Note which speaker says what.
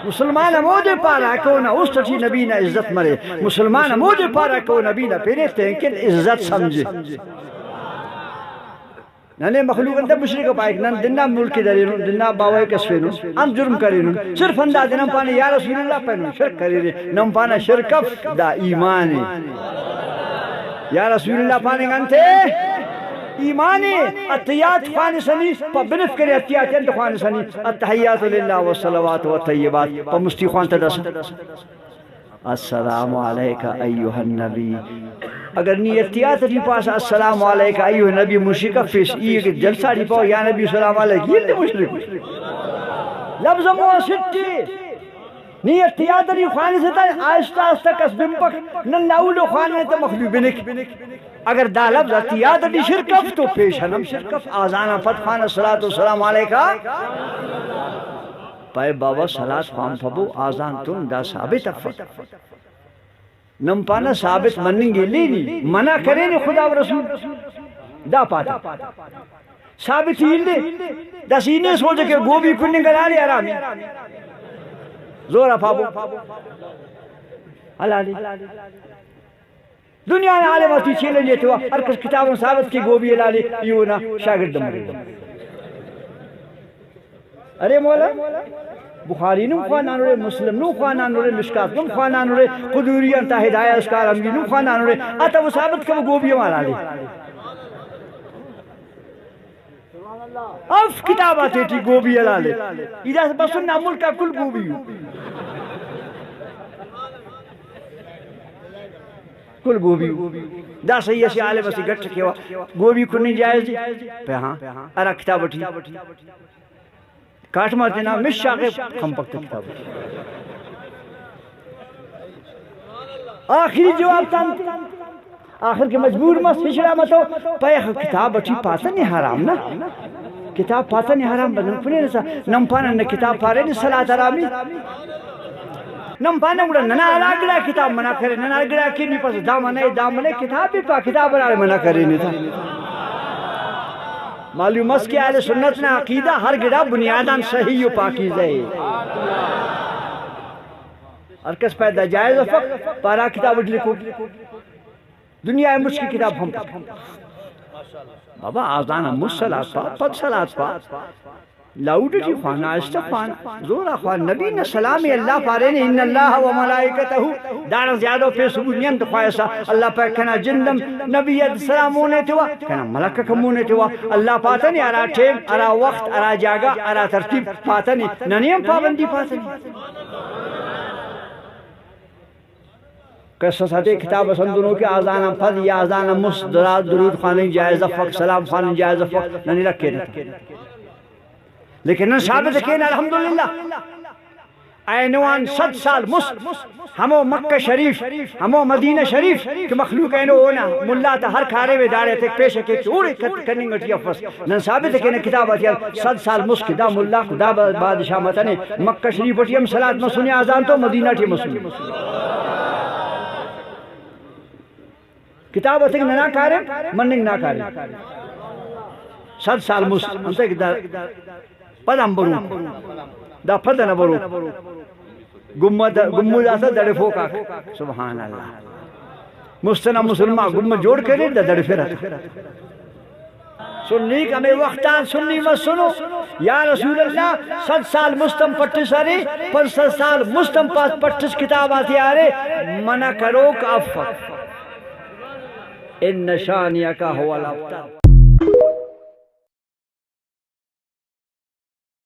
Speaker 1: مسلمان مودے پارا کو نہ اس تچی نبی نہ عزت مرے مسلمان مودے پارا کو نبی نہ پیرے تینکن عزت سمجھے ننے مخلوق اندر مشرق پائک نن دنہ ملک درینو دنہ باوائے کسفینو ہم جرم کرینو صرف اندہ دنم پانے یا رسول اللہ پہنو شرک کرینے نم پانا شرکف دا ایمانی یا رسول اللہ پانے گنتے ایمانی اتیات خوان سنی پا بنف کرے اتیات انت خوان سنی اتحیات للہ والصلوات والطیبات پا مستی خوان تدسا السلام علیکہ ایوہ النبی اگر نیتیات ری پاس السلام علیکہ ایوہ نبی مشرکہ فیس ایک جلسہ ری پاو یا نبی سلام علیکہ یہ لی مشرک لفظ مواسطی نیتیات ری خوانی سے تا آہستہ آہستہ کس بمپک نن لاولو خوانی تا مخلوق بنک اگر دا لفظ اتیات ری شرکف تو پیش ہنم شرکف آزانا فتخان السلام علیکہ پائے بابا صلاة خوان پھبو آزان تون دا ثابت افت نم پانا ثابت مننگی لینی منع کریں خدا و رسول دا پاتا ثابت ہی لے دا سینے سوچے کہ گوبی کننے گلالے آرامی زورا پھابو حلالی دنیا نے عالم آتی چھیلے لیتے ہوا ہر کس کتابوں ثابت کی گوبی حلالی یونا شاگرد مرے ارے مولا بخاری نم خوانان رہے مسلم نم خوانان رہے مشکات نم خوانان رہے قدوری انتا ہدایہ اسکار امگی نم خوانان رہے آتا وہ ثابت کہ وہ گوبی ہمارا لے اف کتاب آتے تھی گوبی ہلا لے ادھا سے بسن نامل کا کل گوبی ہو کل گوبی ہو دا صحیح ایسی عالم اسی گھٹ سکے ہوا گوبی کنی جائز دی پہ ہاں ارہ کتاب اٹھی کاٹ ماتے نا مش شاقے کھم پکتے کتاب آخری جواب تن آخر کے مجبور مست ہشرا متو پہ کتاب اٹھی پاتا نہیں حرام نا کتاب پاتا نہیں حرام بدن پنے نسا نم پانا نا کتاب پارے نہیں صلاة حرامی نم پانا گوڑا ننا الاگڑا کتاب منع کرے ننا الاگڑا کی نہیں پاس دامنے کتاب بھی پا کتاب برای منع کرے نہیں تھا معلوم اس کے اہل سنت نا عقیدہ ہر گڑا بنیادان صحیح و پاکیزہ ہے اور کس پیدا جائز فقط پارا کتاب اٹھ لکھو دنیا مجھ کی کتاب ہم بابا آزانا مجھ صلاة پا پد صلاة پا لاؤڈ جی خوانا آئستہ خوانا زورا خوانا نبی نے سلامی اللہ پارین ان اللہ و ملائکتہو دارا زیادہ پہ سبونیم تو خواہسا اللہ پہ کنا جندم نبی سلام ہونے توا کنا ملکہ کم ہونے توا اللہ پاتنی ارا ٹیم ارا وقت ارا جاگا ارا ترتیب پاتنی ننیم پابندی پاتنی قصص حدی کتاب سندنوں کے آزانا فض یا آزانا مصدرات درود خوانے جائزہ فق سلام خوانے جائزہ فق ننی رکھے دیتا لیکن نن ثابت کہنا الحمدللہ اینوان 100 سال ہمو مکہ شریف ہمو مدینہ شریف کہ مخلوق اینو ہونا ملا تا ہر کھارے میں دارے تھے پیش کے چوڑے کرنی گٹی افس نن ثابت کہنا کتاب آتی 100 سال دا ملا دا بادشاہ متنے مکہ شریف اٹھی ہم صلاة مسونی آزان تو مدینہ ٹھی مسونی کتاب آتی کہ ننا کارے مننگ نا کارے 100 سال ہمتے کہ پدم برو دا پدن برو گمو داستا دڑے فوکا سبحان اللہ مستنا مسلمان گمو جوڑ کرے دا دڑے فرت سننی کا میں وقتان سننی میں سنو یا رسول اللہ 100 سال مستم پٹس آرے 500 سال مستم پٹس کتاب آتی آرے منع کرو کا افق ان نشانیہ کا ہوا لابتا